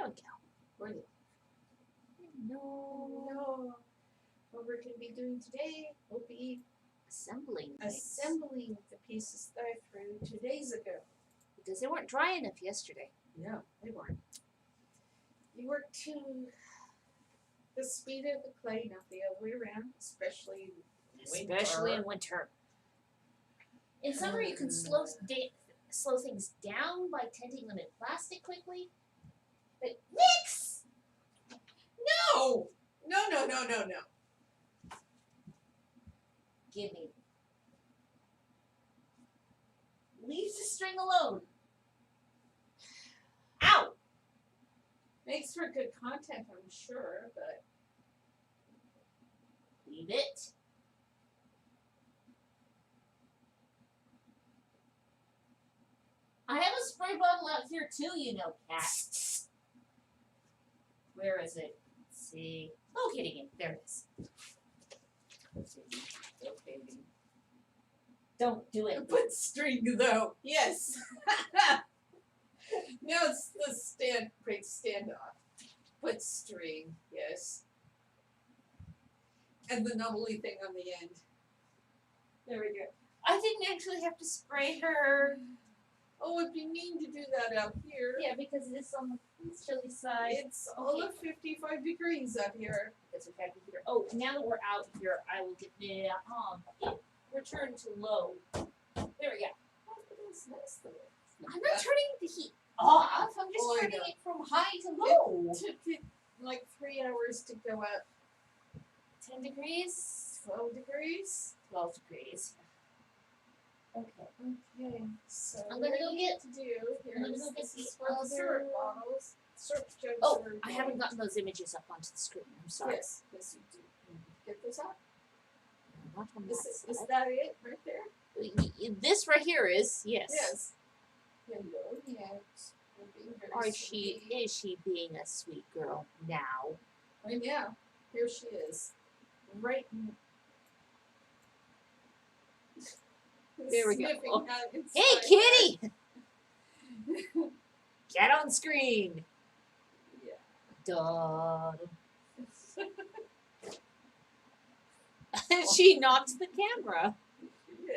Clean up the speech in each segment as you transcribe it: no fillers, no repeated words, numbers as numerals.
we go. We're live. No. No. What we're going to be doing today will be Assembling things. assembling the pieces that I threw 2 days ago. Because they weren't dry enough yesterday. No, they weren't. You work to the speed of the clay, not the other way around, especially In winter. In summer, you can slow things down by tending them in plastic quickly. But mix! No! No. Give me. Leave the string alone. Ow! Makes for good content, I'm sure, but Leave it. I have a spray bottle out here too, you know, cat. Where is it? Let's see. Oh, hitting it. There it is. Okay. Don't do it. put string though. Yes. No, it's the standoff. Put string, yes. And the nubbly thing on the end. There we go. I didn't actually have to spray her. Oh, it'd be mean to do that out here. Yeah, because it's on the chilly side. It's all of 55 degrees out here. That's a fact here. Oh, now that we're out here, I will get it return to low. There we go. I'm not turning the heat off. I'm just Oh, I turning know. it from high to low. It took it like 3 hours to go up 10 degrees. 12 degrees. 12 degrees. Okay. Okay, so I'm gonna go get- to do I'm gonna here's go get this the is for the syrup other- bottles. Syrup jugs Oh, are I haven't going- gotten those images up onto the screen. I'm sorry. Yes, you do. Get this up. Not on Is that side. that it right there? This right here is, yes. Yes. Hello, yes. We're being very Or sweet. is she being a sweet girl now? And yeah, here she is. Right in There we go. sniffing Oh. out Hey, inside kitty! Get on screen. there. Duh. She knocked the camera. Yeah.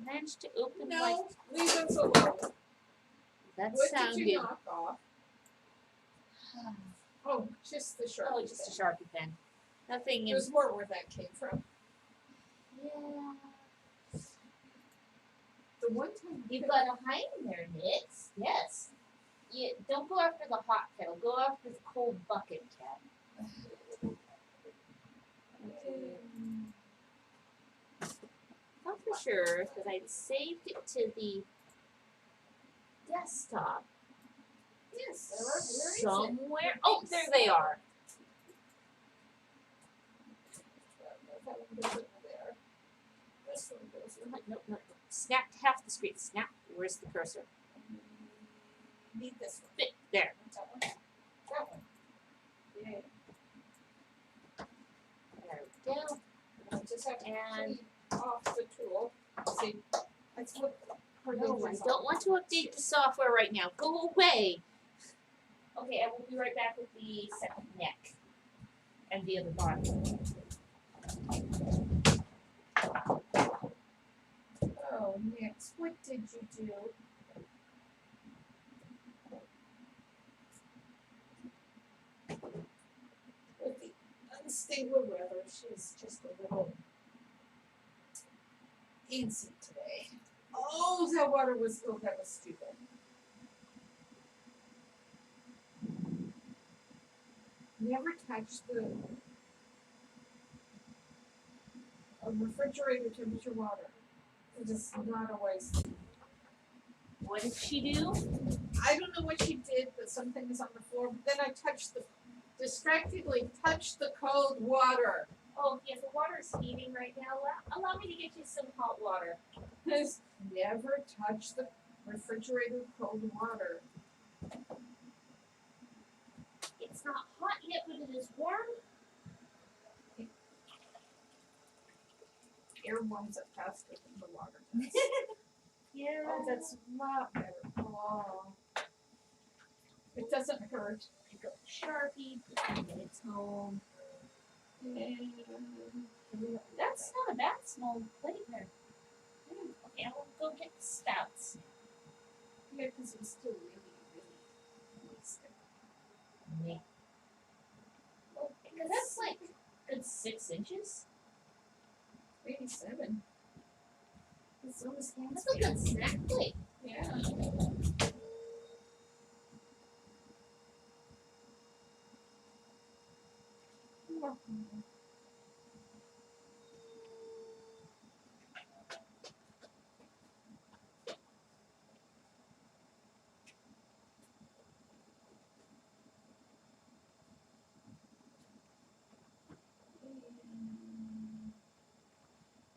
Managed to open No, like leave us alone. that What sounded. did you knock off? Oh, just the shark. Oh, just a Sharpie pen. Nothing in. There's more where that came from. Yeah. The one time You've got a hide in there, Nix. Yes. You don't go after the hot kettle. Go after the cold bucket, cat. Not for sure that I'd saved it to the desktop Yes, where is it? somewhere. Oh, there they are. That one goes over there. This one goes over No. Snap half the screen. Snap. Where's the cursor? Need this one. Fit there. That one. That one. Yeah. There we go. I just have to And- clean off the tool. See, that's what her No, I nails don't want to update the software right now. Go away. Okay, I will be right back with the second neck and the other body. Oh, Nix, what did you do? With the unstable weather, she's just a little antsy today. Oh, that water was, oh, that was stupid. Never touch the refrigerator temperature water. It is not a waste. What did she do? I don't know what she did, but something is on the floor. But then I distractedly touched the cold water. Oh, yeah, the water is heating right now. Allow me to get you some hot water. Just never touch the refrigerator cold water. It's not hot yet, but it is warm. Air warms up faster than the water does. here. Oh, that's a lot better. Oh. It doesn't hurt. Pick up Sharpie, put it in its home. That's not a bad small plate there. Okay, I'll go get the spouts. Yeah, because it was still really wasted. Yeah. Well, because that's like a good 6 inches. Maybe 7. It's almost That's a good snack plate. Yeah.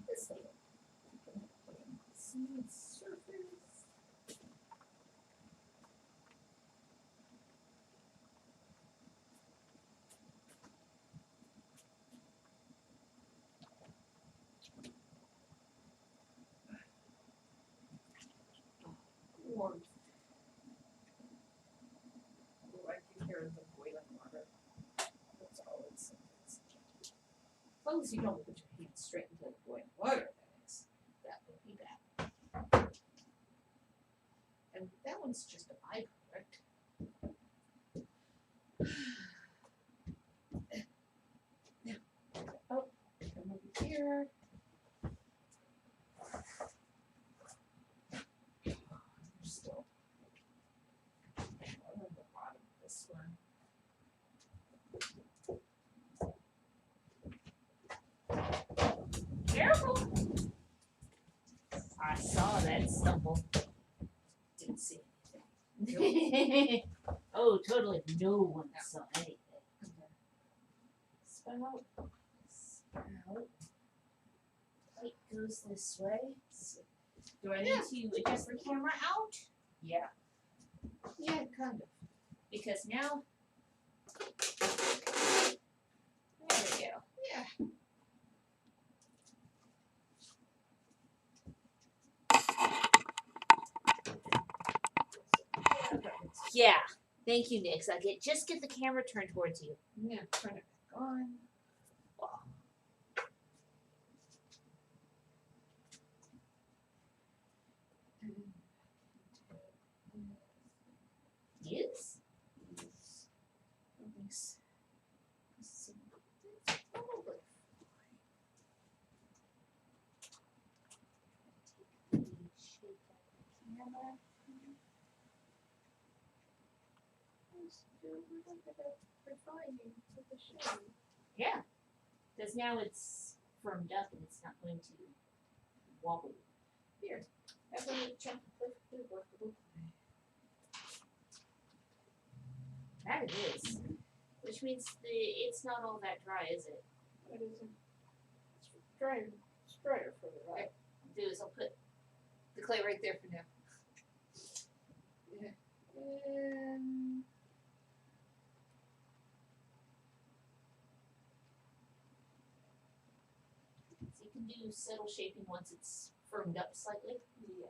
This little smooth surface. Warmth. Oh, I can hear the boiling water. That's all it's. As long as you don't put your hand straight into the boiling water, that would be bad. And that one's just a byproduct. Now, oh, come over here. Still on the bottom of this one. Careful! I saw that stumble. Didn't see Oh, totally. No one saw anything. Spout. Light goes this way. Do I need Yeah. to adjust the camera out? Yeah. Yeah, kind of. Because now. There we go. Yeah. Yeah. Thank you, Nix. Just get the camera turned towards you. Yeah, turn it back on. Yes? Yeah. Because now it's firmed up and it's not going to wobble. Here, have a check perfectly workable. That it is. Which means it's not all that dry, is it? It isn't. It's drier. It's drier further right. What I'll do is I'll put the clay right there for now. And So you can do settle shaping once it's firmed up slightly. yeah.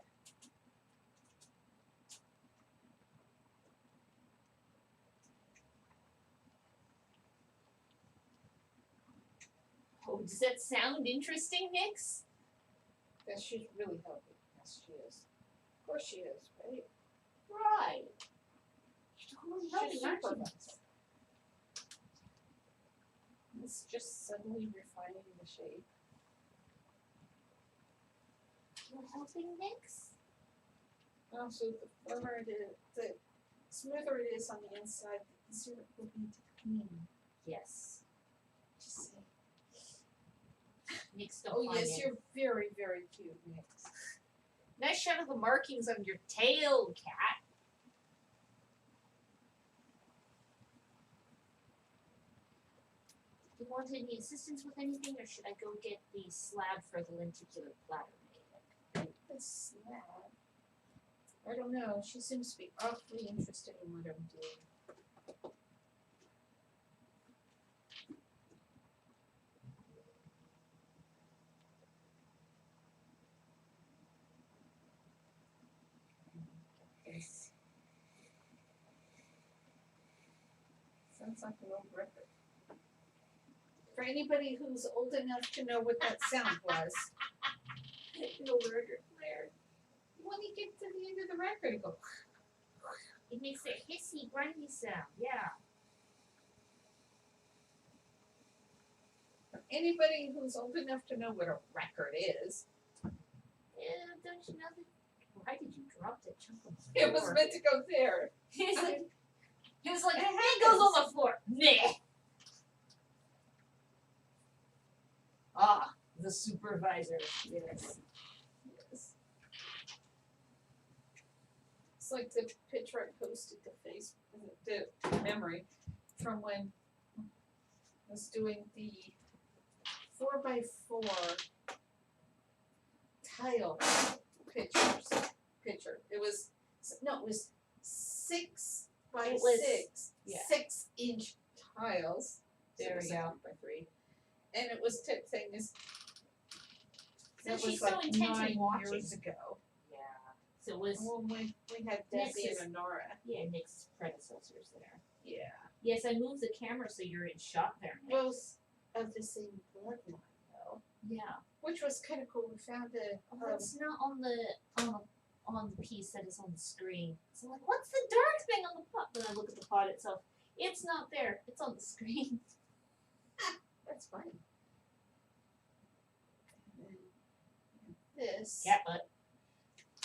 Oh, does that sound interesting, Nix? That she's really healthy. Yes, she is. Of course she is, right? Right. You're totally healthy, She's aren't super you? healthy. It's just suddenly refining the shape. You're helping, Nix? Also, the firmer it is, the smoother it is on the inside, the easier it will be to clean. Yes. Just say, Nix, don't oh climb yes, in. you're very, very cute, Nix. Nice shot of the markings on your tail, cat. Do you want any assistance with anything, or should I go get the slab for the lenticular platter made? The slab. I don't know. She seems to be awfully interested in what I'm doing. Sounds like an old record. For anybody who's old enough to know what that sound was, No record player. when you get to the end of the record, you go. It makes a hissy, grindy sound. Yeah. For anybody who's old enough to know what a record is, Yeah, don't you know that? Why did you drop that chunk on the it was floor? meant to go there. He was like, It it goes on the floor. Meh. Ah, the supervisor. Yes. Yes. It's like the picture I posted to Facebook, the memory from when I was doing the 4x4 tile picture. It was 6 by It was- 6, yeah. 6-inch tiles. There it we was go. 3 by 3, and it was tip thing is. So That she's was so like intent on 9 watching. years ago. Yeah. So it was When we had Nick's Debbie is- and Honora. Nick's predecessors there. Yeah. Yes, I moved the camera so you're in shot there. Nick. Both of the same bloodline, though, Yeah. which was kind of cool. We found a It's not on the piece that is on the screen. So I'm like, what's the dark thing on the pot? Then I look at the pot itself. It's not there. It's on the screen. that's funny. And this Cat butt.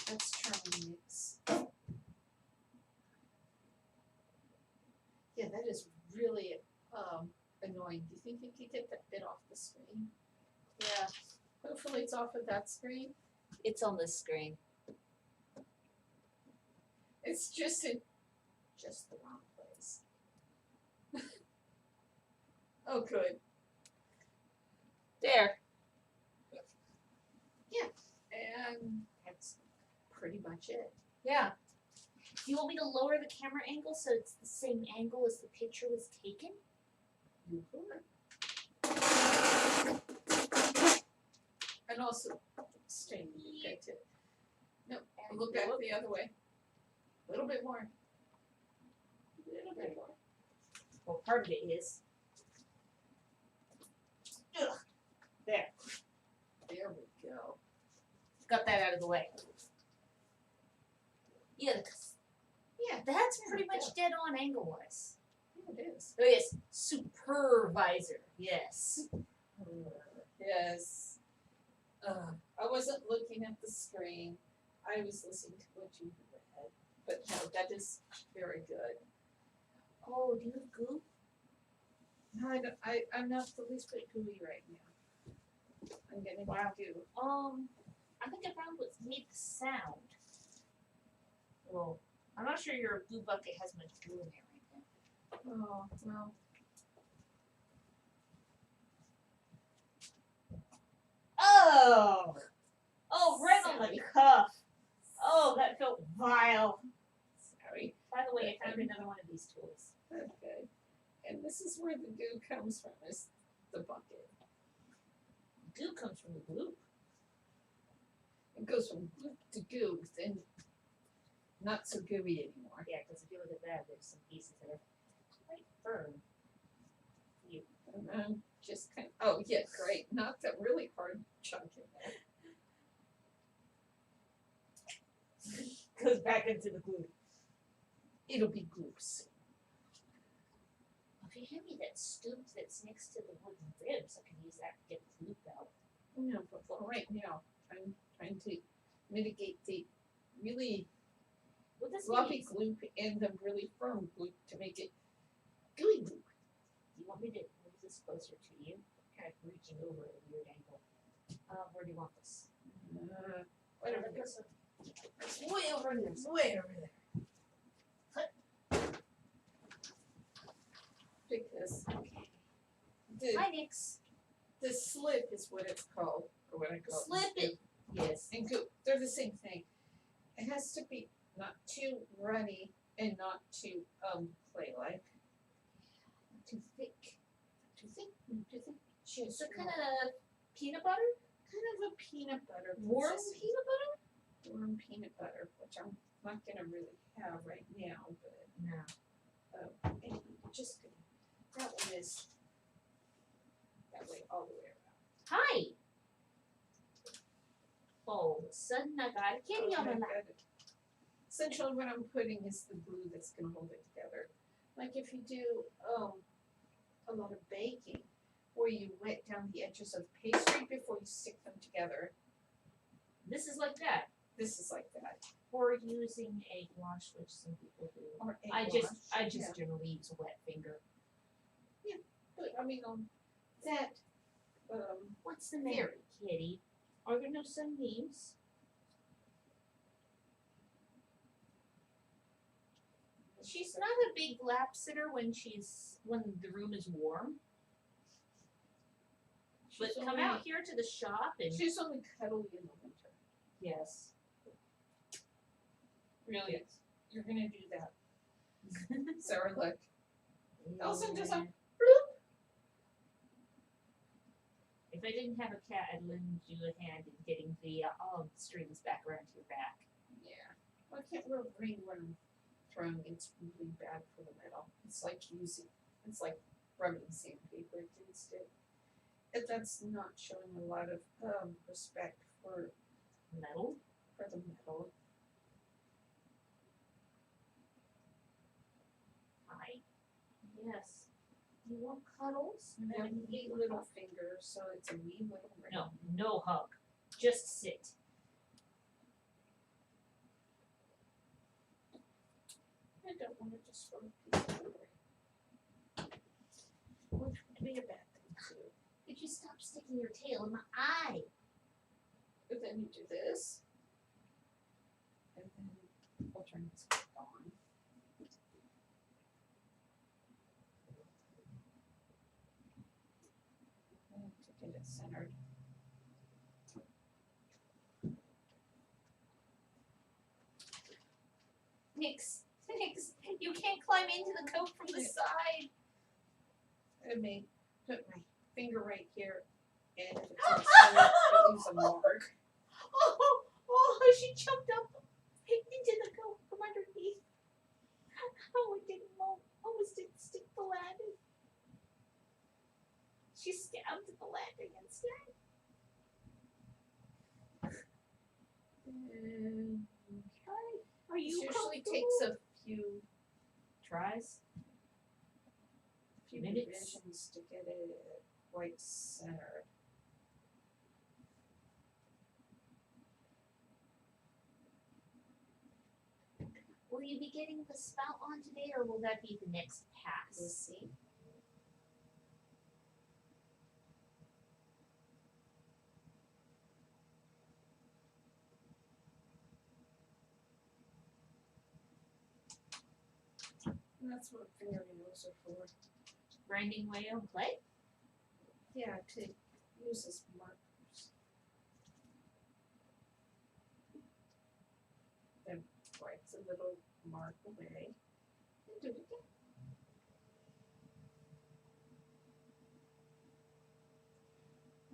that's Charlie Mix. Yeah, that is really annoying. Do you think you could get that bit off the screen? Yeah. Hopefully it's off of that screen. It's on this screen. It's just in just the wrong place. Oh, good. There. And that's pretty much it. Yeah. Do you want me to lower the camera angle so it's the same angle as the picture was taken? You could. And also stay look at it. No, look back the other way. A little bit more. A little bit more. Well, part of it is. Ugh. There. There we go. Got that out of the way. Yeah. Yeah, that's pretty There we much dead on angle wise. Yeah, it is. Oh yes, supervisor. Yes. Yes. I wasn't looking at the screen. I was listening to what you read. But no, that is very good. Oh, do you have goo? No, I'm not the least bit gooey right now. I'm getting do. I think I found what made the sound. Well, I'm not sure your glue bucket has much glue in it right now. Oh, well. Oh! Oh, right on the cuff. Oh, that felt vile. Sorry. By the way, I found another one of these tools. Okay. And this is where the goo comes from, is the bucket. Goo comes from the glue. It goes from glue to goo, then not so gooey anymore. Yeah, because if you look at that, there's some pieces that are quite firm. And then just kind of, oh yeah, great. Not that really hard chunk in there. Goes back into the glue. It'll be glue soon. If you hand me that scoop that's next to the wooden ribs, I can use that to get the glue out. No, but for right now, I'm trying to mitigate the really What does floppy mean? glue and the really firm glue to make it gooey glue. Do you want me to move this closer to you? Kind of reaching over at a weird angle. Where do you want this? Whatever. This it's way over there. It's way over there. Because Hi, Nix. the slip is what it's called, or what I call Slip it. Yes. And goo, they're the same thing. It has to be not too runny and not too clay-like. Not too thick. Too thick, not too thick. Just So kind right. of peanut butter? Kind of a peanut butter. Warm consistency. peanut butter? Warm peanut butter, which I'm not gonna really have right now, but No. anyway, just gonna That one is that way all the way around. Hi. All of a sudden, I got a kitty on my Okay, lap. good. Essentially, what I'm putting is the glue that's going to hold it together. Like if you do a lot of baking, where you wet down the edges of pastry before you stick them together. This is like that. This is like that. Or using egg wash, which some people do. Or egg I wash. just generally use a wet finger. But I mean, that What's the matter, kitty? Are there no sunbeams? She's not a big lap sitter when the room is warm. But she's come only, out here to the shop and She's only cuddly in the winter. yes. Really, you're gonna do that. Sarah, look. Elson just like, If I didn't have a cat, I'd lend you a hand in getting the strings back around your back. yeah. Well, I can't rub green when I'm throwing. It's really bad for the metal. It's like rubbing sandpaper against it. If that's not showing a lot of respect for Metal? the metal. Hi. Yes. You want cuddles? And I have wee little fingers, so it's a wee little ring. No, no hug. Just sit. I don't want to just throw a piece of away. Which would be a bad thing too. Could you stop sticking your tail in my eye? But then you do this. And then I'll turn this back on. And to get it centered. Nix, you can't climb into the coat from the side. I may put my finger right here, and if it's uncentered, it leaves a mark. Oh, she jumped up into the coat from underneath. Oh, it almost didn't stick the landing. She stabbed the landing instead. Are It you usually comfortable? takes a few Tries. Minutes. revisions to get it quite centered. Will you be getting the spout on today, or will that be the next We'll pass? see. And that's what fingernails are for. Grinding away on clay? Yeah, to use as markers. Then wipes a little mark away. And do it again.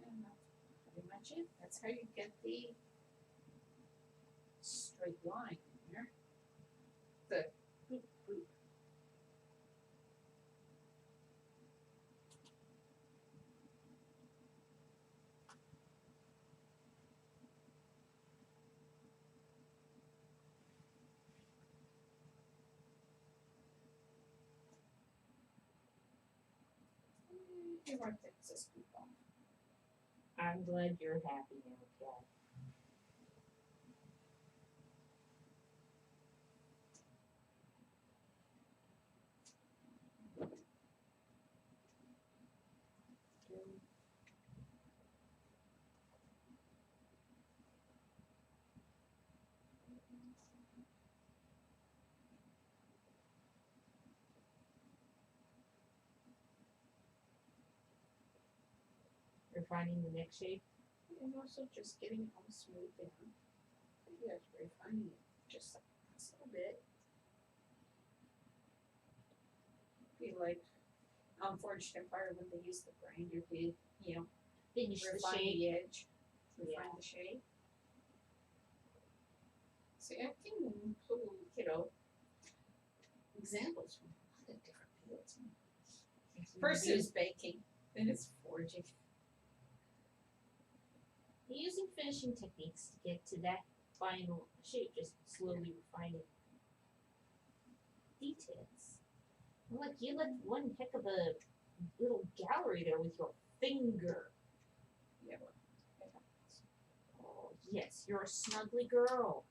And that's pretty much it. That's how you get the straight line here. The boop boop. Here are the excess glue off. I'm glad you're happy now, Kat. You're finding the neck shape? And also just getting it all smoothed down. You guys are refining it just like this a little bit. Be like Forged Empire when they use the grinder to, Finish the refine shape. the edge, refine Yeah. the shape. See, I can pull, examples from a lot of different fields. First it's baking, then it's forging. You're using finishing techniques to get to that final shape, just slowly refining details. Look, you left one heck of a little gallery there with your finger. Yeah, Oh, yes, you're a snuggly girl.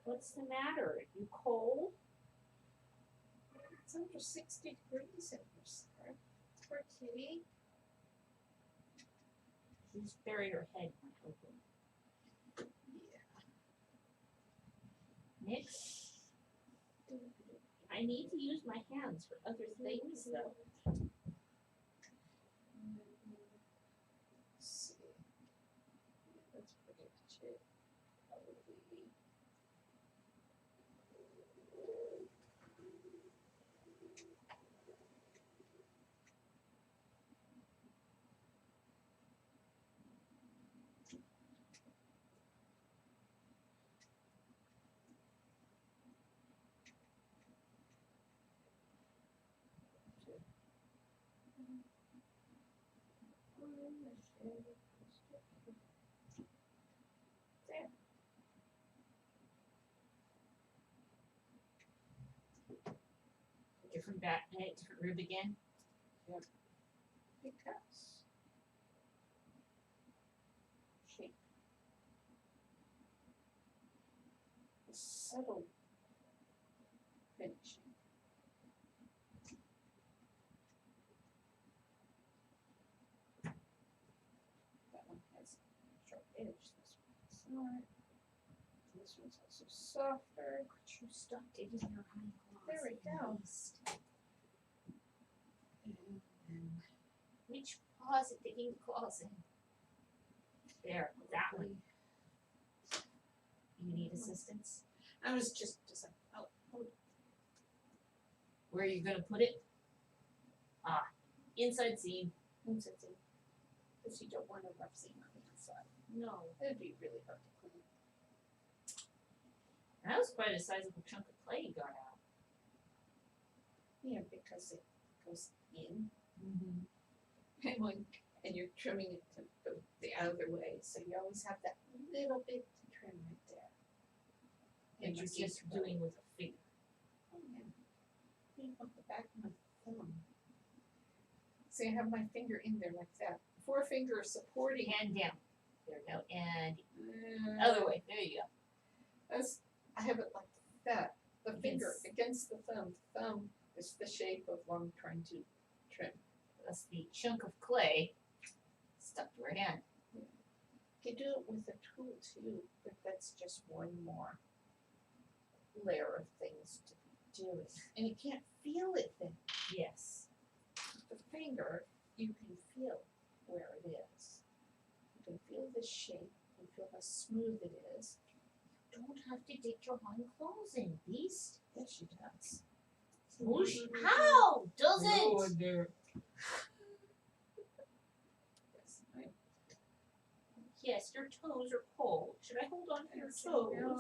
What's the matter? You cold? it's under 60 degrees in here, sir. Poor kitty. She's buried her head in my elbow. Yeah. Next, I need to use my hands for other things, though. Let's see. That's pretty much it. Probably. There. Different different rib again. Because shape. The subtle finishing. That one has a sharp edge. This one's not. This one's also softer. You stop digging your hind claws. There we in go. yeast. And Which paw is it digging claws in? There, that one. You need assistance? I was just like, oh, Where are you gonna put it? Ah, inside seam. inside seam. Because you don't want a rough seam on the inside. No. It'd be really hard to clean. That was quite a sizable chunk of clay you got out. Yeah, because it goes in. Mm-hmm. And you're trimming it to go the other way, so you always have that little bit to trim right there. And you're just doing with a finger. Oh, yeah. Think of the back of my thumb. See, I have my finger in there like that. Forefinger supporting. Hand down. There we go. And Uh, other way. There you go. I have it like that. The finger Against- against the thumb. The thumb is the shape of what I'm trying to trim. That's the chunk of clay stuck to her hand. You can do it with a tool too, but that's just one more layer of things to be doing. And you can't feel it then. Yes. The finger, you can feel where it is. You can feel the shape, you can feel how smooth it is. You don't have to dig your hind claws in, beast. Yes, she does. Whoosh. How does it? Yes, I Yes, your toes are cold. Should I hold on to your so toes? now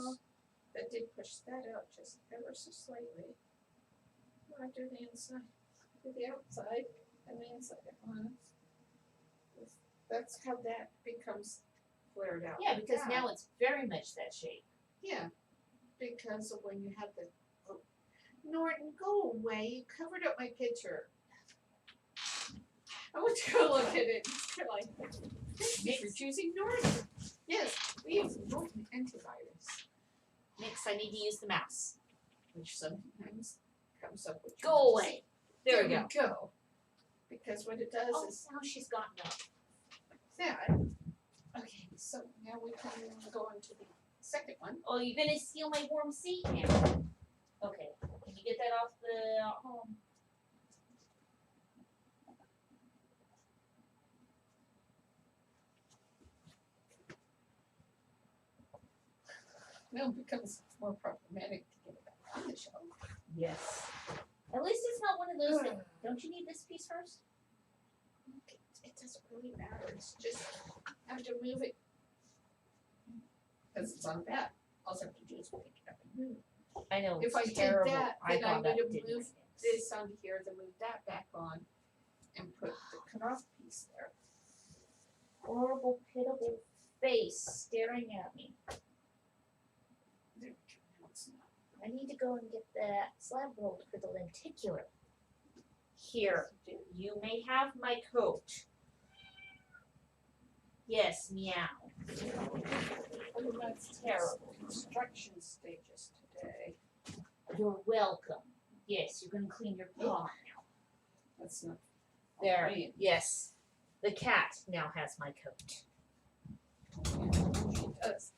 that did push that out just ever so slightly. I do the inside, do the outside, and the inside at once. That's how that becomes flared out. Yeah, because Yeah. now it's very much that shape. Yeah, because of when you have the Norton, go away! You covered up my picture. I went to go look at it. You're like, thank you for choosing Norton. Yes, we use Norton antivirus, Next, I need to use the mouse. which sometimes comes up with. Go away. There we go. go. Because what it does Oh, is now she's gotten up. that. Okay, so now we can go on to the second one. Oh, you're gonna steal my warm seat now. Okay, can you get that off the Now it becomes more problematic to get it back on the shelf. Yes. At least it's not one of those that, don't you need this piece first? It doesn't really matter. It's just I have to move it because it's on that. All I have to do is pick it up and move I know, If it's I did terrible. that, I then I thought that would have didn't moved make sense. this onto here, then move that back on, and put the cut-off piece there. Horrible, pitiable face staring at me. There we go. Now it's not. I need to go and get that slab rolled for the lenticular. Here, you may have my coat. Yes, meow. Oh, that's terrible. Construction stages today. You're welcome. Yes, you're gonna clean your paw now. That's not. There. Right. Yes. The cat now has my coat. She does.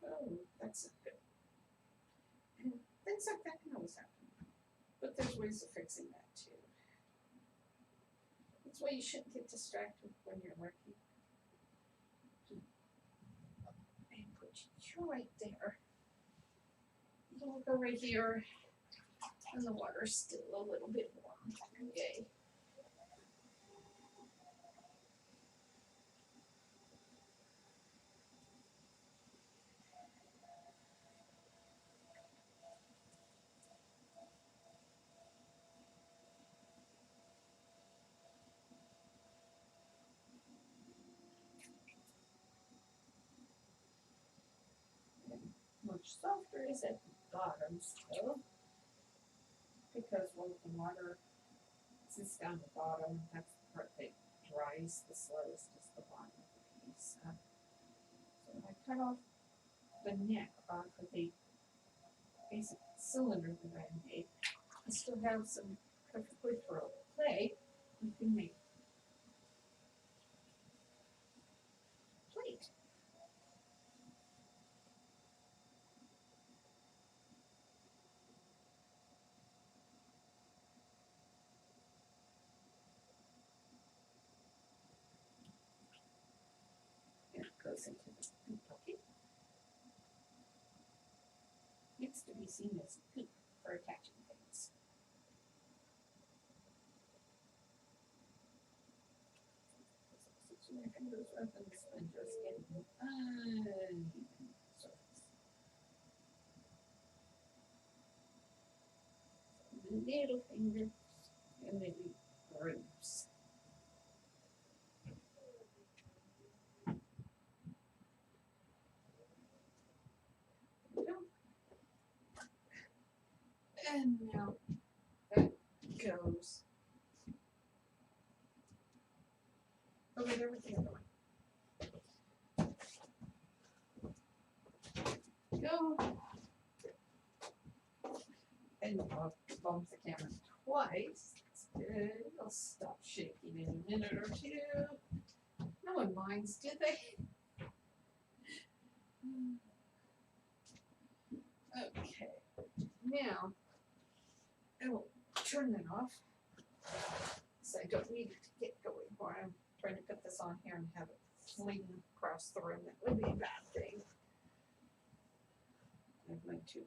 Oh, that's not good. And things like that can always happen. But there's ways of fixing that too. That's why you shouldn't get distracted when you're working. And put you right there. You'll go right here. And the water's still a little bit warm. Yay. Much softer is at the bottom still. Because when the water sits down the bottom, that's the part that dries the slowest, is the bottom of the piece. So I cut off the neck off of the basic cylinder that I made. I still have some perfectly throwable clay. You can make plate. And it goes into the poop bucket. Needs to be seen as poop for attaching things. My fingers up and the sponges getting uneven surface. Little fingers and maybe grooves. And now that goes over there with the other one. Go. And I'll bump the camera twice. That's good. It'll stop shaking in a minute or two. No one minds, do they? Okay. Now, I will turn that off. So I don't need it to get going while I'm trying to put this on here and have it fling across the room. That would be a bad thing. I have my two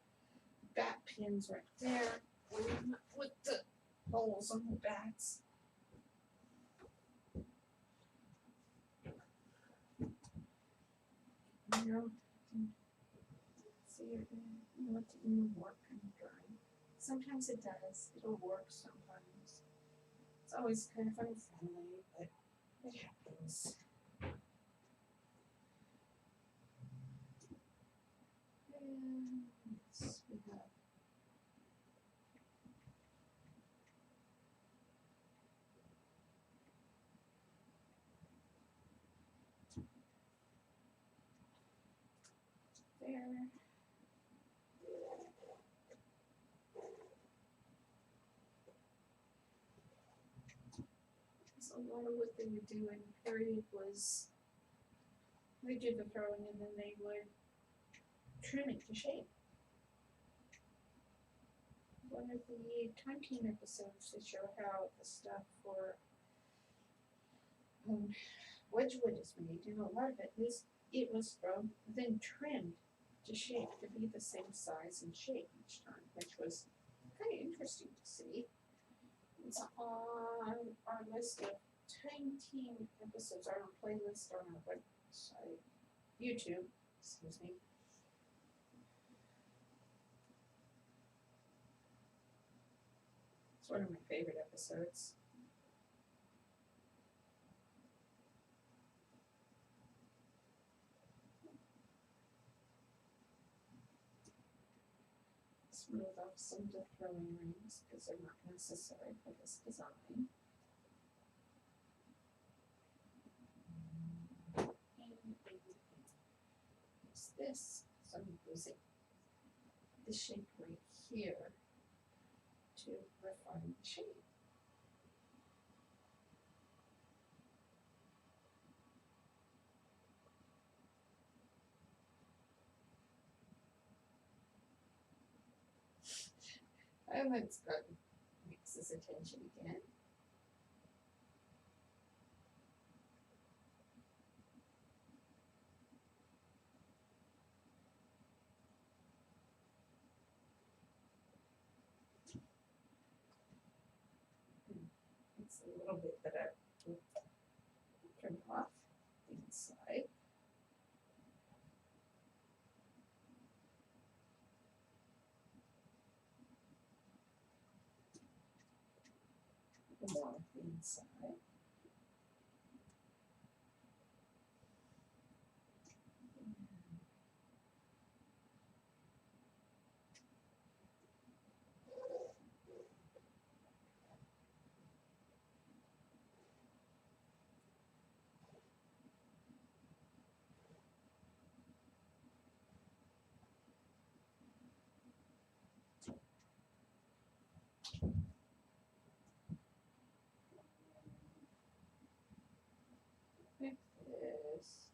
bat pins right there with the holes on the bats. Now, see if it didn't work and dry. Sometimes it does. It'll work sometimes. It's always kind of unfriendly, but it happens. And yes, we have there. So a lot of what they would do in period was they did the throwing and then they would trim it to shape. One of the Time Team episodes they show how the stuff for Wedgwood is made, and a lot of it was thrown then trimmed to shape to be the same size and shape each time, which was kind of interesting to see. It's on our list of Time Team episodes, our playlist on our website, YouTube, excuse me. one of my favorite episodes. Smooth off some of the throwing rings because they're not necessary for this design. Use this, so I'm using the shape right here to refine the shape. And it's good. Makes his attention again. It's a little bit that I will trim off the inside. More of the inside. Like this.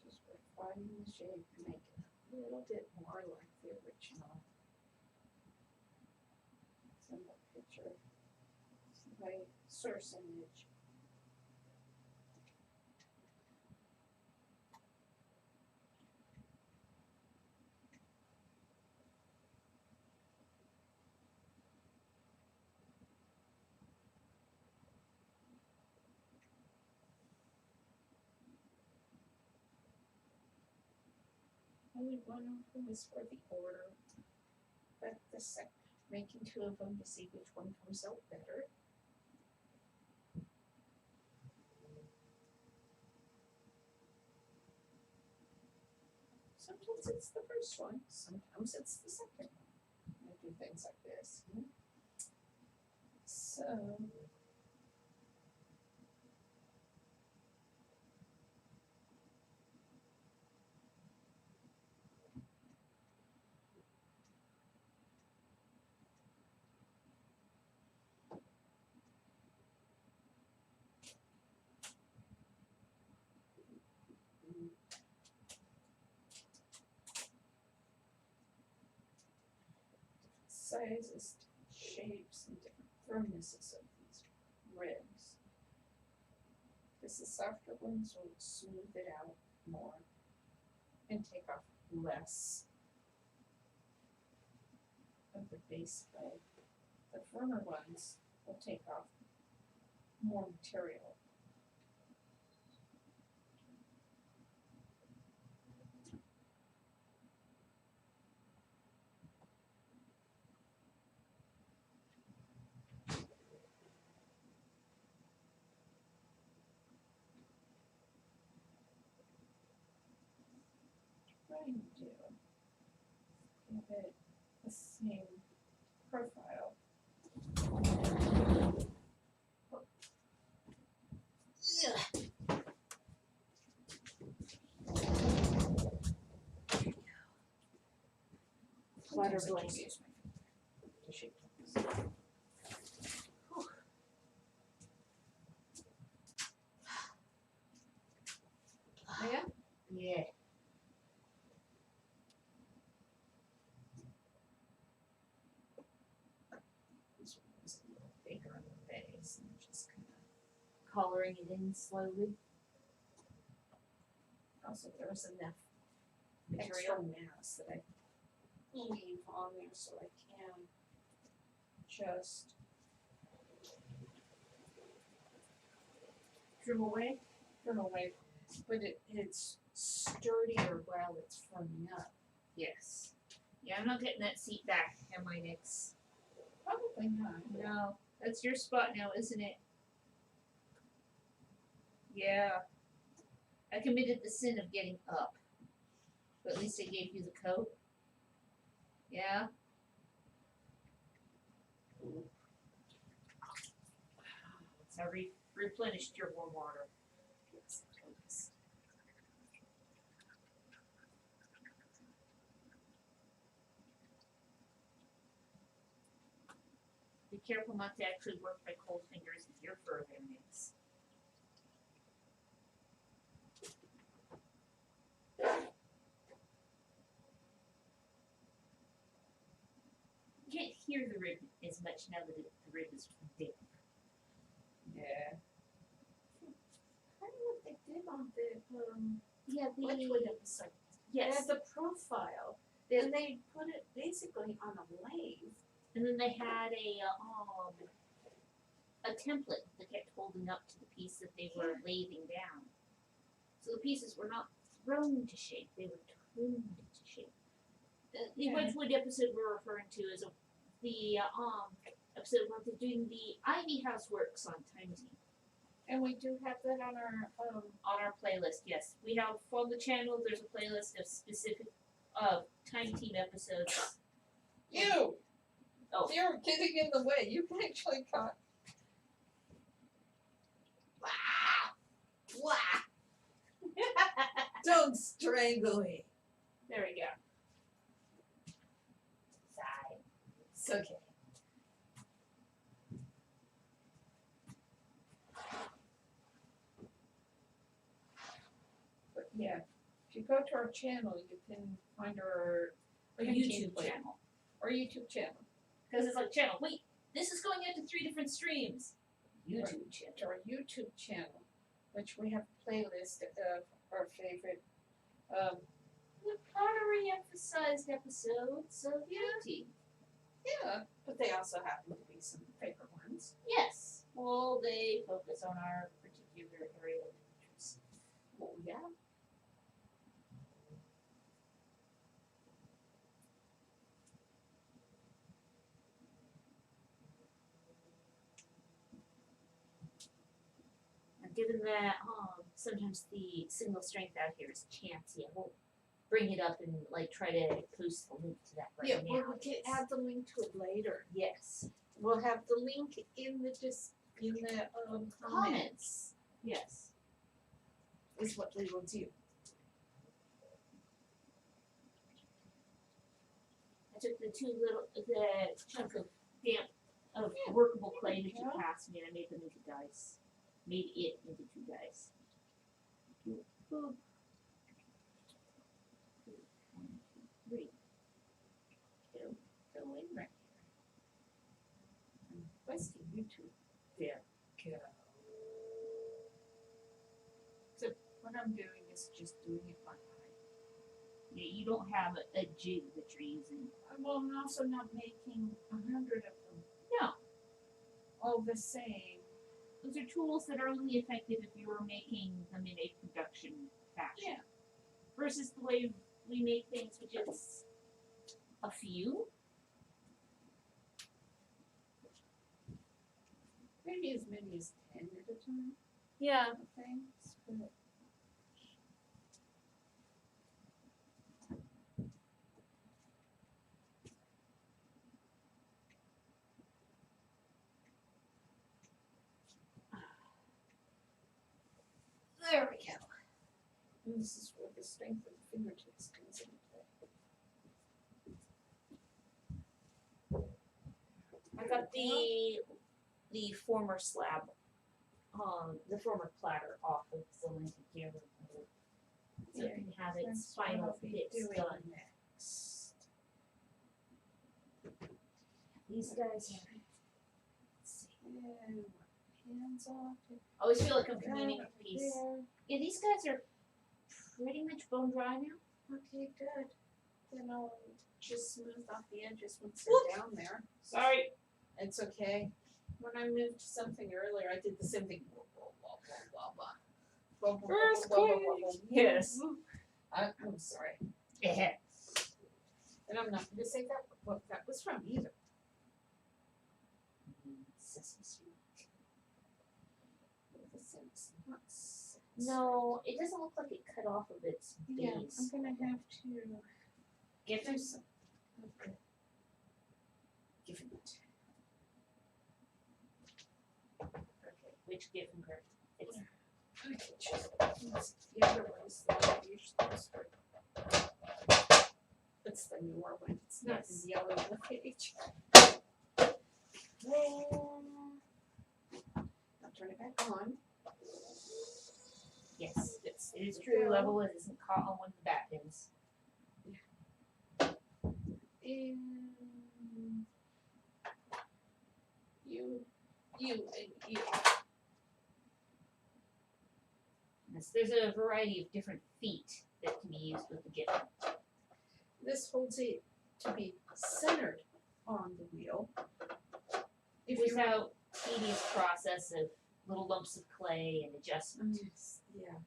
Just refining the shape to make it a little bit more like the original. Send a picture. My source image. Only one of them is for the order, but making two of them to see which one comes out better. Sometimes it's the first one, sometimes it's the second one. I do things like this. So sizes, shapes, and different firmnesses of these ribs. Because the softer ones will smooth it out more and take off less of the base rib. The firmer ones will take off more material. Trying to give it the same profile. Water blanket. To shape things. Yeah? Yeah. This one was a little bigger on the base and just kind of coloring it in slowly. Also, there was enough extra mass that I leave on there so I can just trim away, but it's sturdier while it's firming up. Yes. Yeah, I'm not getting that seat back at my next Probably not. No, that's your spot now, isn't it? Yeah. I committed the sin of getting up. But at least I gave you the coat. Yeah. So I replenished your warm water. Yes, please. Be careful not to actually work my cold fingers in your fur there, Nix. You can't hear the rib as much now that the rib is dead. Yeah. Kind of what they did on the Yeah, Wedgwood episode. They yes. had the profile, and they put it basically on a lathe. And then they had a template that kept holding up to the piece that they were lathing down. So the pieces were not thrown to shape; they were tuned to shape. The Yeah. Wedgwood episode we're referring to is the episode where they're doing the Ivy House Works on Time Team. And we do have that on our Playlist. Yes, we have on the channel. There's a playlist of specific Time Team episodes. You! Oh. You're getting in the way. You actually caught. Wow! Don't strangle me. There we go. Sigh. It's okay. But yeah, if you go to our channel, you can find our A YouTube channel. Or YouTube channel. Because it's like channel. Wait, this is going out to 3 different streams. YouTube channel. To our YouTube channel, which we have a playlist of our favorite. The pottery emphasized episodes of Unity. Yeah, but they also happen to be some favorite ones. Yes. Well, they focus on our particular area of interest. Oh yeah. And given that sometimes the signal strength out here is chancy, I won't bring it up and like try to post a link to that right Yeah, now. well, we can add the link to it later. Yes. We'll have the link in the comments. Yes. Is what we will do. I took the chunk of damp of workable clay that you passed me and I made them into dice. Made it into 2 dice. Boop. 1, 2, 3. Go in right here. Where's the YouTube? There. Go. So what I'm doing is just doing it by eye. Yeah, you don't have a jig that you're using. Well, I'm also not making 100 of them. No. All the same. Those are tools that are only effective if you are making them in a production fashion. Yeah. Versus the way we make things, which is a few. Maybe as many as 10 at a time. Yeah. Of things. But there we go. And this is where the strength of the fingertips comes into play. I got the former slab, the former platter off of the Lincoln camera. So it can have its That's what final I'll be bits doing done. next. These guys, Let's see. And hands off. I always feel like I'm Down cleaning over a piece. there. Yeah, these guys are pretty much bone dry now. Okay, good. Then I'll just smooth off the edges once Whoop. they're down there. Sorry. It's okay. When I moved something earlier, I did the same thing. Whoa, whoa, whoa, whoa, whoa, whoa, whoa, First whoa, whoa, whoa, whoa. Yes. I'm sorry. Yeah. And I'm not going to say that what that was from either. Sesame Street. With a sense, not sense. No, it doesn't look like it cut off of its Yeah, base. I'm gonna have to Give do him some. Okay. Give it. Okay, which gift and card? It's I can choose the other one's the one I usually use for. It's the newer one. It's not Yes. the yellow on the page. I'll turn it back on. yes, it is true level. It isn't caught on one of the back pins. And you and you. Yes, there's a variety of different feet that can be used with the gift. This holds it to be centered on the wheel. If you Without tedious process of little lumps of clay and adjustment. yeah.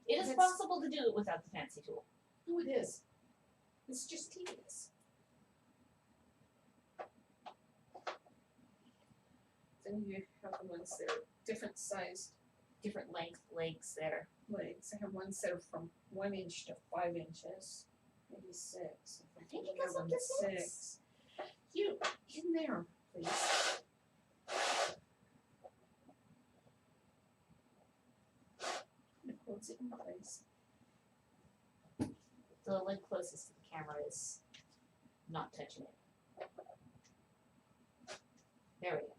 It is That's- possible to do it without the fancy tool. Oh, it is. It's just tedious. Then you have the ones that are different sized Different length legs there. legs. I have ones that are from 1 inch to 5 inches, maybe 6. I think it I goes have up them to 6. You in there, please. It holds it in place. The leg closest to the camera is not touching it. There we go.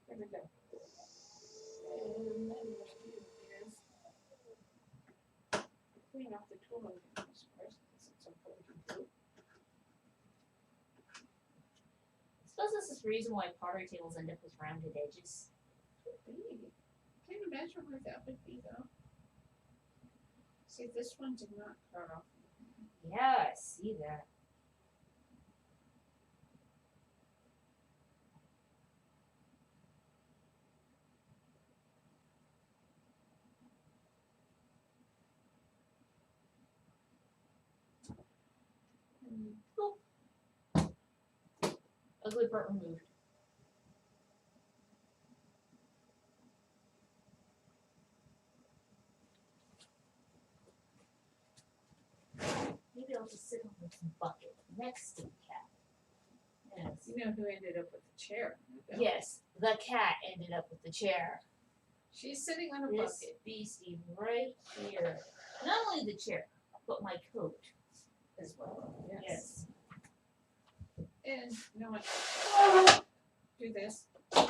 There we go. And then what you do is clean off the tool and first, because it's so cold. I suppose this is the reason why pottery tables end up with rounded edges. Can't imagine where that would be though. See, this one did not cut off. Yeah, I see that. Ugly part removed. Maybe I'll just sit on this bucket next to the cat. Yes. You know who ended up with the chair? Yes, the cat ended up with the chair. She's sitting on a This bucket beastie right here. Not only the chair, but my coat as well. Yes. And you know what? Do this.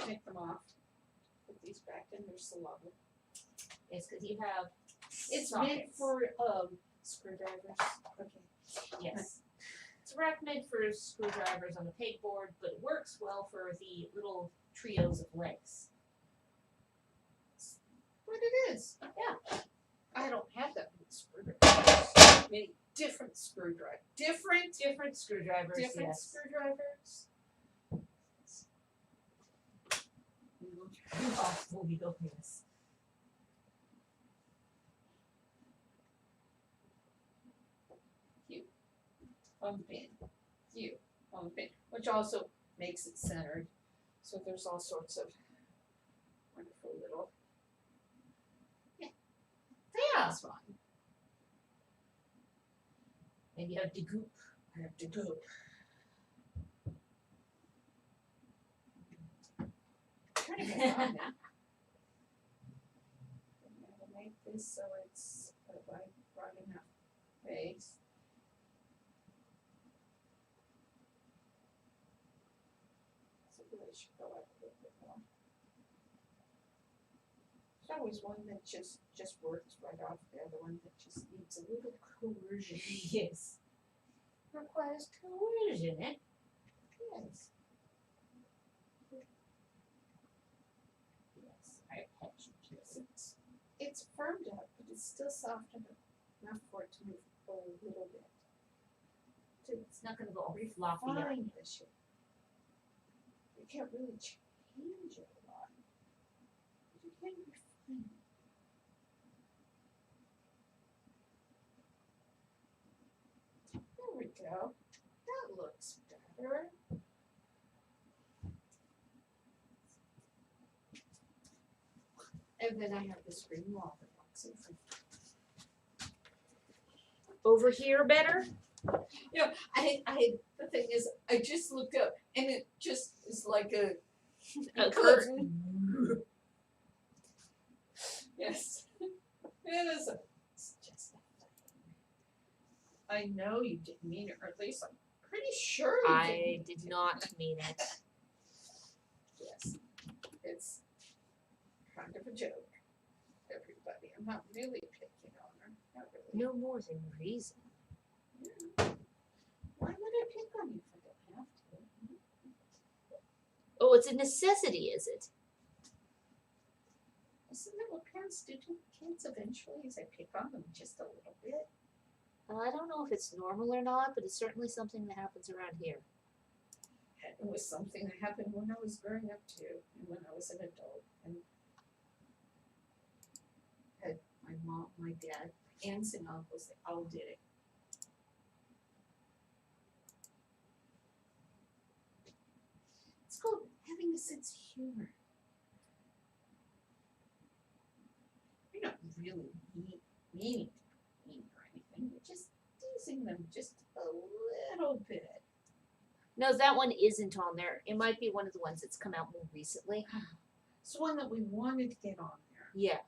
Take them off. Put these back in. They're so lovely. Yes, because you have It's meant sockets. for screwdrivers. Okay. Yes. It's a rack meant for screwdrivers on the pegboard, but it works well for the little trios of legs. What it is. Yeah. I don't have that many screwdrivers. Many different screwdrivers. Different screwdrivers, Different yes. screwdrivers. Off the wheel, yes. On the pin. You on the pin. Which also makes it centered. So there's all sorts of wonderful little. Yeah. That's fine. And you have the goop. I have to go. Turning it on now. I'm gonna make this so it's a broad enough base. So it really should go up a little bit more. There's always one that just works right off, the other one that just needs a little coercion. Yes. Requires coercion, eh? Yes. Yes, I patch you. It's firmed up, but it's still soft enough for it to move a little bit. It's not gonna go all floppy on Refine you. the shape. You can't really change it a lot. But you can refine it. There we go. That looks better. And then I have this green wall that walks in front. Over here better? Yeah, the thing is, I just looked up and it just is like a curtain. Yes. It is it's just I know you didn't mean it, or at least I'm pretty sure you I didn't. did not mean it. Yes. It's kind of a joke. Everybody. I'm not really picking on her. Not really. No more than reason. Yeah. Why would I pick on you if I don't have to? Oh, it's a necessity, is it? Isn't that what parents do to kids eventually? Is they pick on them just a little bit? I don't know if it's normal or not, but it's certainly something that happens around here. It was something that happened when I was growing up too, and when I was an adult, and had my mom, my dad, aunts and uncles, they all did it. It's called having a sense of humor. You're not really meaning to be mean or anything. You're just teasing them just a little bit. No, that one isn't on there. It might be one of the ones that's come out more recently. It's one that we wanted to get on there. Yeah.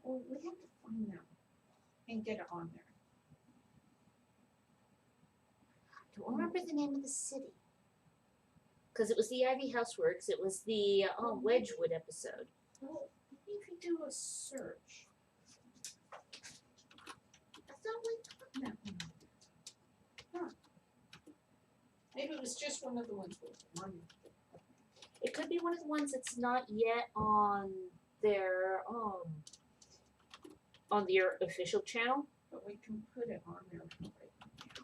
Well, we have to find them and get it on there. I don't remember the name of the city. Because it was the Ivy House Works. It was the Wedgwood episode. Well, maybe if you do a search. I thought we got that one. Huh. Maybe it was just one of the ones we wanted. It could be one of the ones that's not yet on their official channel. But we can put it on there right now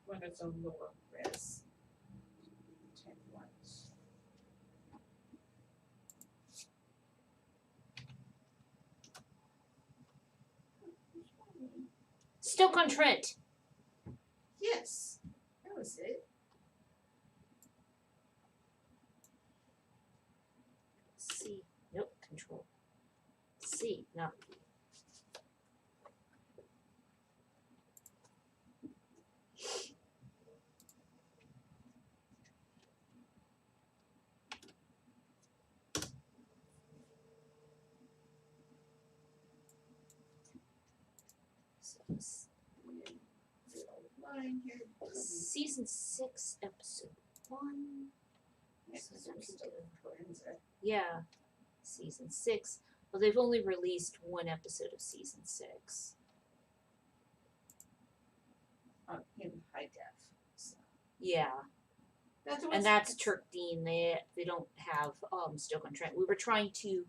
when it's a lower res. 10 ones. Stoke-on-Trent. Yes, that was it. C. Nope. Control. C. No. Line here. Season 6, episode 1. Next So was that could Influenza. Yeah. Season 6. Well, they've only released one episode of season 6. In high def. So. Yeah. And that's Turk Dean. They don't have Stoke-on-Trent. We were trying to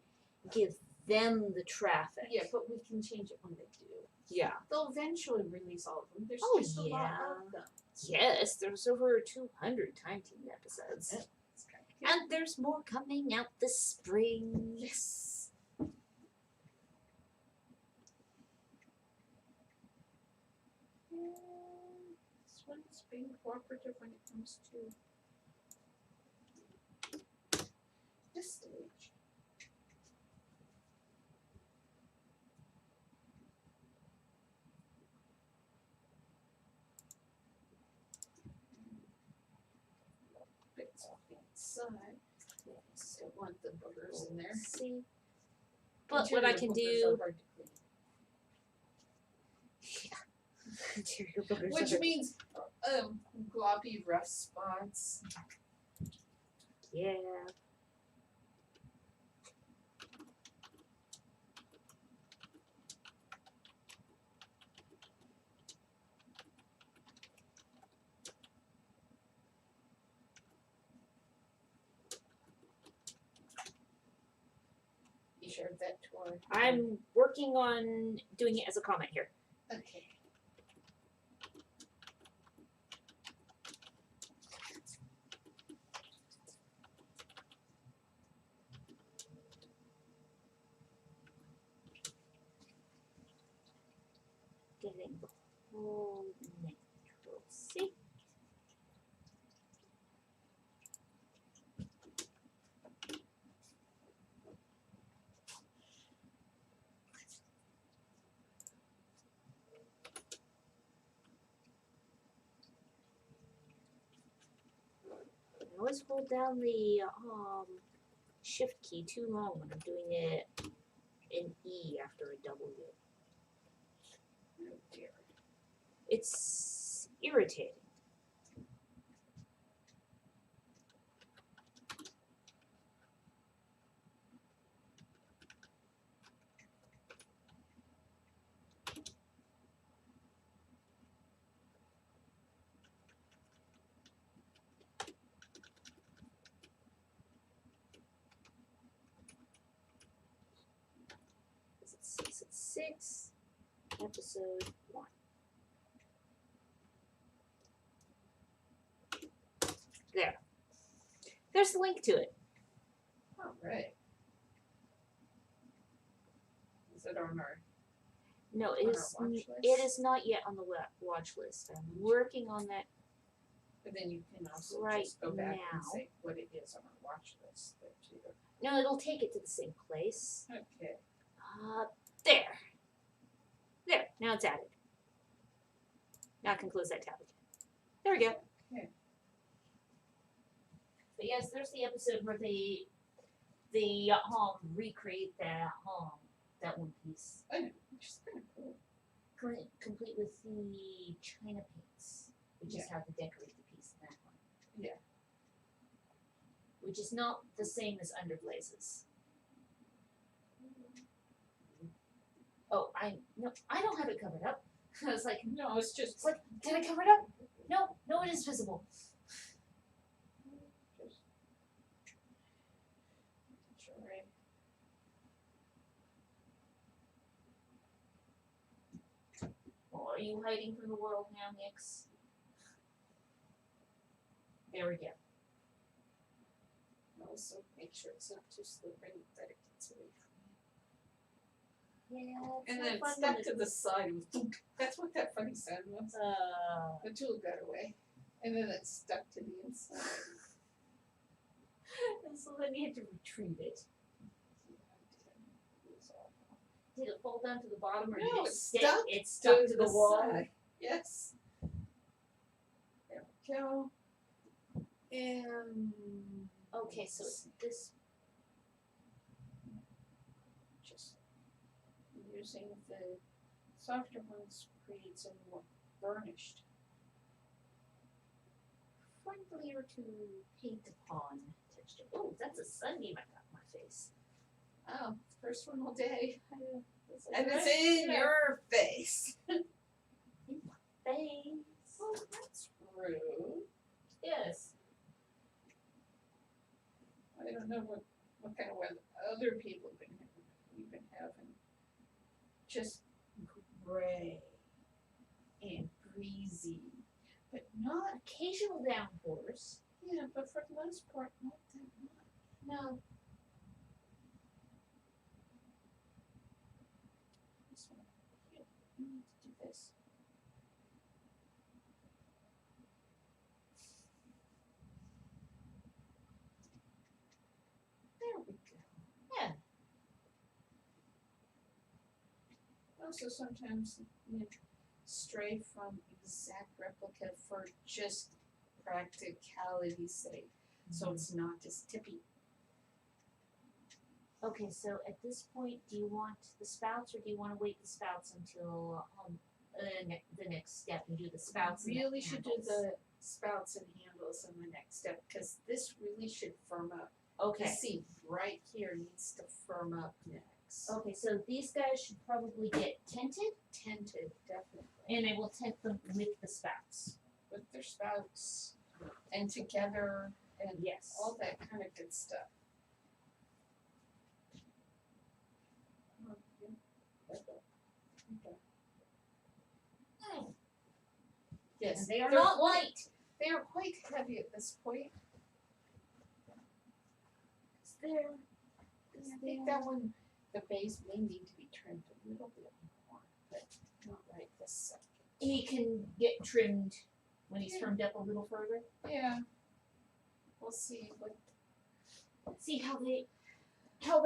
give them the traffic. Yeah, but we can change it when they do. Yeah. They'll eventually release all of them. There's Oh, just a lot yeah. of them. Yes, there's over 200 Time Team episodes. Yeah, it's kind of cute. And there's more coming out this spring. Yes. This one's being cooperative when it comes to this stage. Bits off the inside. Still want the boogers in there. See? But what Interior I can boogers do. are hard to clean. Interior boogers Which are- means gloppy rough spots. Yeah. You shared that tour. I'm working on doing it as a comment here. Okay. Getting the whole natural. See? always hold down the shift key too long when I'm doing it an E after a W. Oh dear. It's irritating. It's 6, episode 1. There. There's the link to it. All right. Is it on our? No, On it our is. watch list? It is not yet on the watch list. I'm working on that. But then you can also Right just go back now. and say what it is on our watch list there too. No, it'll take it to the same place. Okay. There. There. Now it's added. Now I can close that tab again. There we go. Okay. But yes, there's the episode where they recreate that one piece. I know, which is kind of cool. Complete with the China paints, which is how to decorate the piece in that one. Yeah. Which is not the same as Underblazes. Oh, I don't have it covered up. I was like, No, it's just it's like, did I cover it up? No, it is visible. just sorry. Oh, are you hiding from the world now, Nix? There we go. Also make sure it's not too slippery that it gets away from Yeah. you. And then it stuck to the side. It was thunk. That's what that funny sound was. The tool got away. And then it stuck to the inside. And so then you had to retrieve it. It was awful. Did it fall down to the bottom, or No, did it it stick? stuck It stuck to the wall. side. Yes. There we go. And Okay, so this. just using the softer ones creates a more burnished. Friendlier to paint upon texture. Oh, that's a sunbeam I got in my face. Oh, first one all day. It's like And it's right in there. your face. Face. Oh, that's rude. Yes. I don't know what kind of weather other people we've been having. Just gray and breezy, but not. Occasional downpours. Yeah, but for the most part, not that much. No. This one. Here, you need to do this. There we go. Yeah. Also, sometimes you stray from exact replica for just practicality's sake, so it's not as tippy. Okay, so at this point, do you want the spouts, or do you want to wait the spouts until the next step and do the spouts? and the Really should do handles? the spouts and handles in the next step, because this really should firm up. Okay. You see, right here needs to firm up next. Okay, so these guys should probably get tinted, Tinted, definitely. and I will tint them with the spouts. With their spouts and together and Yes. all that kind of good stuff. Oh, yeah. Okay. Mm. Yes, And they are they're not quite- light. They are quite heavy at this point. They're. I think that one, the base may need to be trimmed a little bit more, but not right this second. He can get trimmed when he's firmed up a little further. Yeah. We'll see what. See how they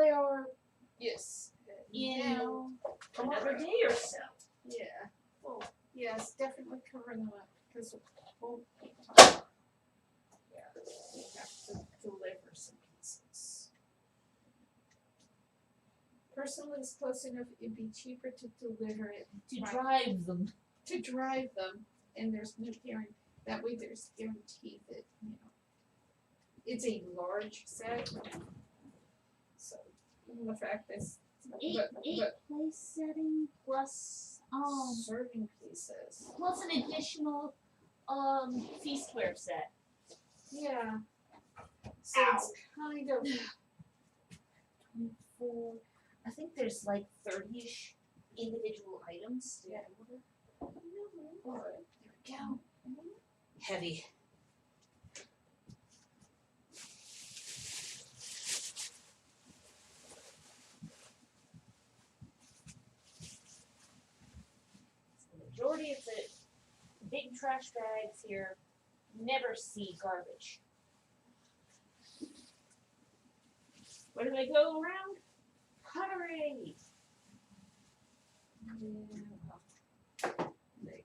are Yes. in Now, another day or so. yeah. Well, yes, definitely cover them up because we'll. Yeah. We have to deliver some pieces. Person lives close enough, it'd be cheaper to deliver it To Right. drive them. to drive them, and there's no guarantee. That way, there's guarantee that it's a large set. So the fact is, Eight place setting plus serving pieces. plus an additional feastware set. Yeah. So it's kind of 24. I think there's like 30-ish individual items. Yeah. There we go. Heavy. The majority of the big trash bags here never see garbage. Where do they go around? Pottery. There you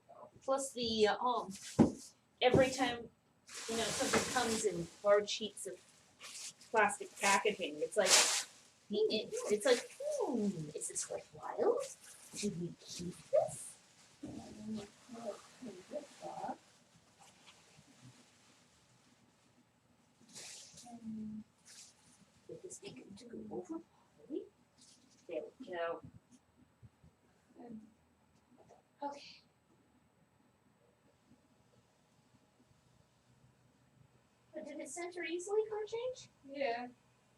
go. Plus the every time something comes in large sheets of plastic packaging, it's like it's like, is this worthwhile? Should we keep this? Get this thing to go over properly. There we go. Okay. But did it center easily for a change? Yeah,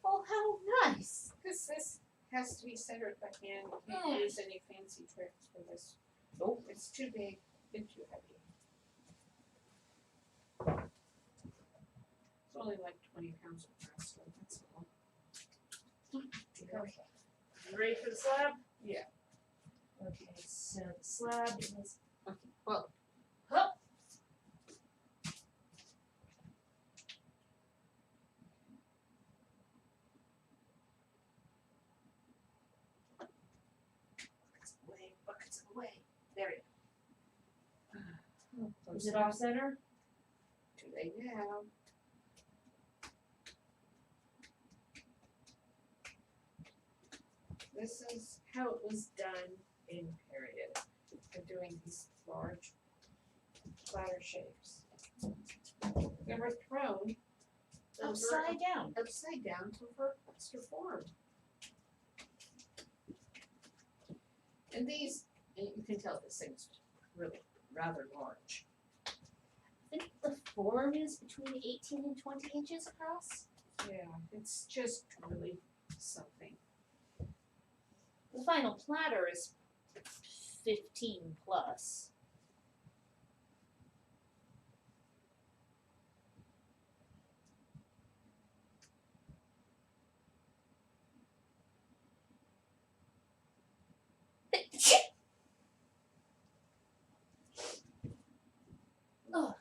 Oh, how nice! because this has to be centered by hand. You can't use any fancy tricks for this. Nope. It's too big and too heavy. It's only like 20 pounds of pasta, that's all. Okay. You ready for the slab? Yeah. Okay, so the slab is Okay, well, up. Buckets away. There you go. Is it off center? Do they now? This is how it was done in period. They're doing these large platter shapes. They were thrown Upside down. upside down to form. And these, and you can tell this thing's really rather large. I think the form is between 18 and 20 inches across. Yeah, it's just really something. The final platter is 15 plus. Oh.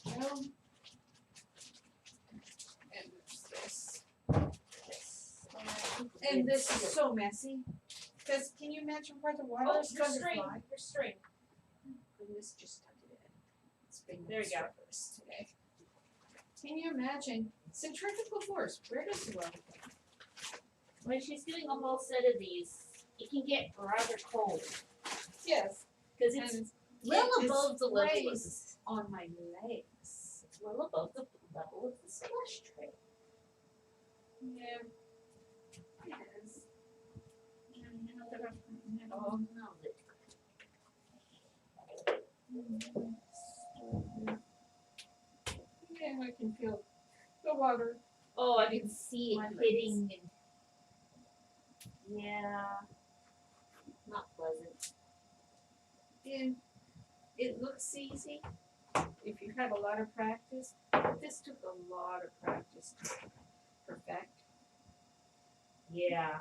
Well, and there's this. And this is so messy. Because can you imagine where the water Oh, is going to restrain, fly? restrain. Goodness, just tuck it in. It's been There you go. today. Can you imagine centrifugal force? Where does the water go? When she's doing a whole set of these, it can get rather cold Yes, because it's and well it above the level of the, sprays on my legs. it's well above the level of the splash tray. Yeah. Yes. Oh no, Yeah, I can feel the water. oh, I can see My it legs. hitting and yeah, not pleasant. And it looks easy if you've had a lot of practice, but this took a lot of practice to perfect. Yeah.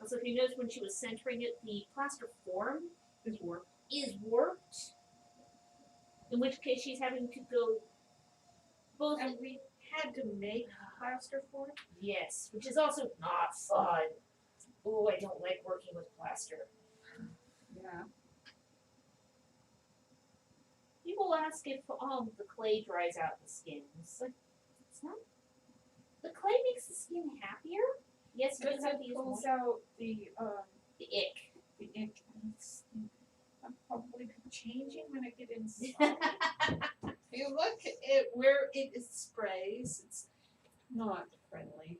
Also, if you notice when she was centering it, the plaster form Is work. is warped. In which case, she's having to go both. And we had to make plaster for it. Yes, which is also not fun. Oh, I don't like working with plaster. Yeah. People ask if the clay dries out the skin. It's like it's not. The clay makes the skin happier. Yes, you do Because have to it use pulls more. out the The ink. And I'll probably be changing when I get inside. ick. If you look at where it is sprays, it's not friendly.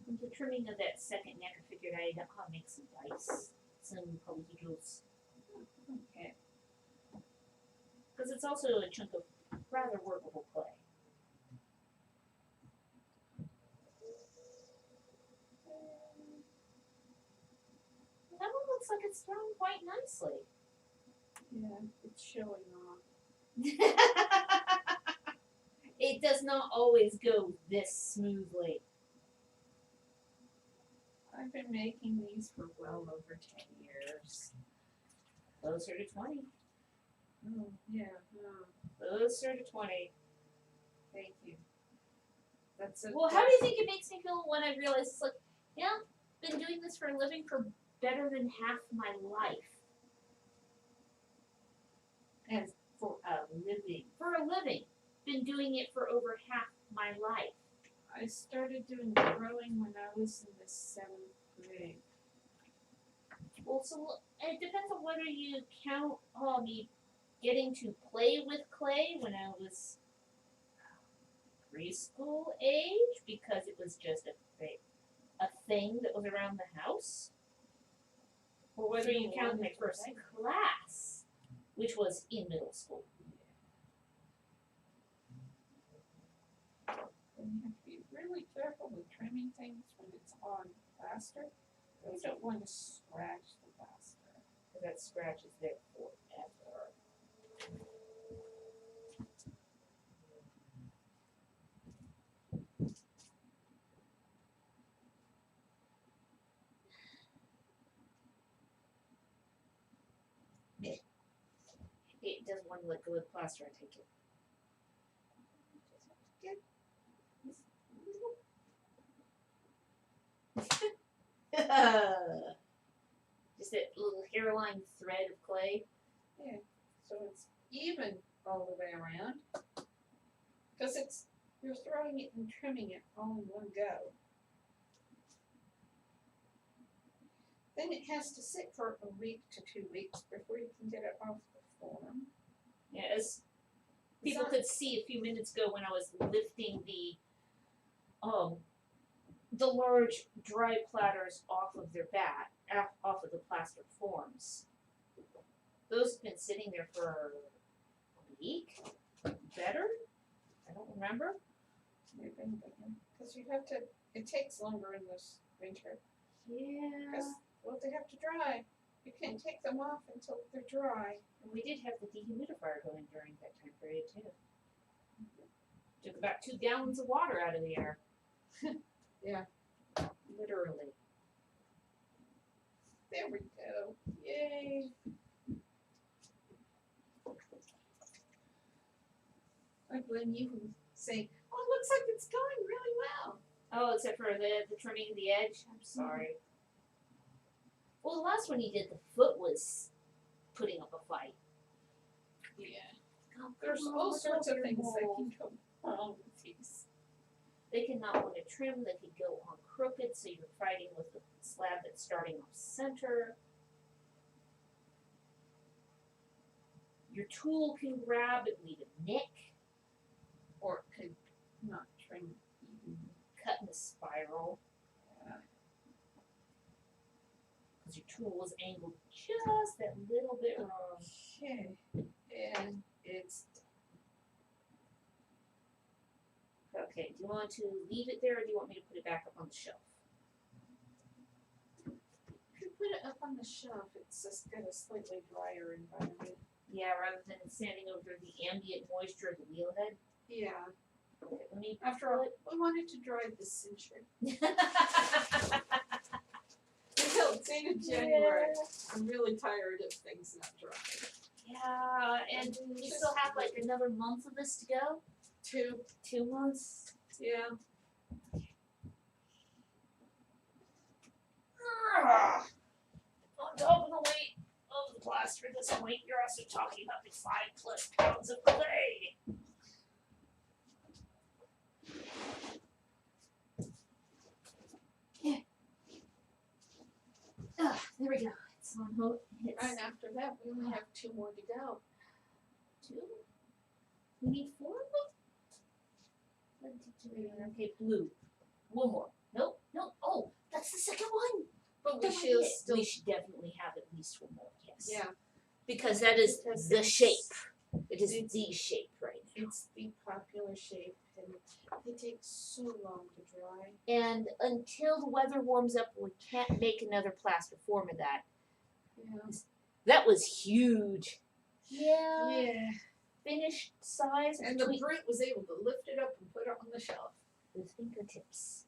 With the trimming of that second neck, I figured I'd make some dice, some collidos, Okay. because it's also a chunk of rather workable clay. That one looks like it's thrown quite nicely. Yeah, it's showing off. It does not always go this smoothly. I've been making these for well over 10 years. Closer to 20. Oh, yeah. Closer to 20. Thank you. That's it. Well, how do you think it makes me feel when I realize it's like, yeah, I've been doing this for a living for better than half my life. And For a living. For a living. Been doing it for over half my life. I started doing growing when I was in the 7th grade. Well, so it depends on whether you count me getting to play with clay when I was preschool age because it was just a thing that was around the house, or whether you count my first class, which was in middle school. And you have to be really careful with trimming things when it's on plaster. You don't want to scratch the plaster. Because that scratch is there forever. It doesn't want to let go of the plaster, I take it. Just that little hairline thread of clay. Yeah, so it's even all the way around. Because you're throwing it and trimming it all in one go. Then it has to sit for a week to 2 weeks before you can get it off the form. Yeah, as people could see a few minutes ago when I was lifting the large dry platters off of their off of the plaster forms. Those have been sitting there for a week, better. I don't remember. Because you have to, it takes longer in this winter. Yeah. Because, well, they have to dry. You can't take them off until they're dry. And we did have the dehumidifier going during that time period too. Took about 2 gallons of water out of the air. Yeah. Literally. There we go. Yay. Like when you say, oh, it looks like it's going really well. Oh, except for the trimming of the edge. I'm sorry. Well, the last one you did, the foot was putting up a fight. Yeah. Oh, There's come all on, sorts of look at things that your can go wrong with these. They can not want to trim, they could go on crooked, so you're fighting with the slab that's starting off center. Your tool can grab and leave a nick, Or it could not trim even. cut in a spiral, Yeah. because your tool was angled just that little bit wrong. Okay. And it's Okay, do you want to leave it there, or do you want me to put it back up on the shelf? if you put it up on the shelf, it's just got a slightly drier environment. Yeah, rather than standing over the ambient moisture of the wheel head. Yeah. Okay, let me After all, we wanted to dry this century. it. We built dated January. I'm really tired of things not drying. Yeah, and we still have like another month of this to go. 2 months. Yeah. On top of the weight of the plaster at this point, you're also talking about the 5+ pounds of clay. There we go. It's on hold. Right after that, we only have 2 more to go. 2? We need 4 of them? 1, 2, 3. Okay, blue. 1 more. Nope. No. Oh, that's the second one. But we Don't should forget. still. We should definitely have at least 1 more. Yes. Yeah. Because that is Because the it's- shape. It is the shape right now. It's the popular shape, and they take so long to dry. And until the weather warms up, we can't make another plaster form of that. Yeah. That was huge. Yeah. Yeah. Finished size And the between brute was able to lift it up and put it on the shelf. with fingertips.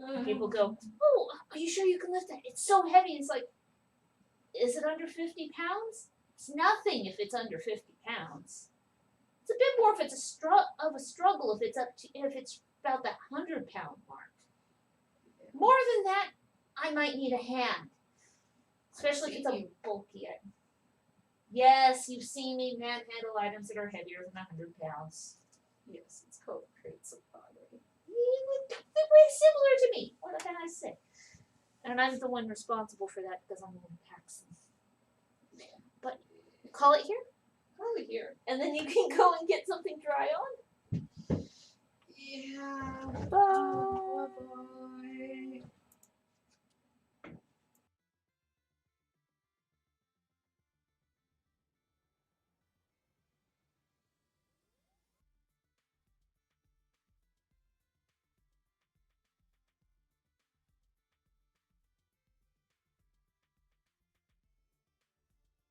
Uh, People go, "Oh, are you sure you can lift that? It's so heavy." It's like, is it under 50 pounds? It's nothing if it's under 50 pounds. It's a bit more if it's a struggle if it's about that 100-pound mark. More than that, I might need a hand, especially if it's a bulky item. Yes, you've seen me manhandle items that are heavier than 100 pounds. Yes, it's called crates of pottery. They're very similar to me. What can I say? And I'm the one responsible for that because I'm the one who packs them. But call it here, Probably here. and then you can go and get something dry on. Yeah. But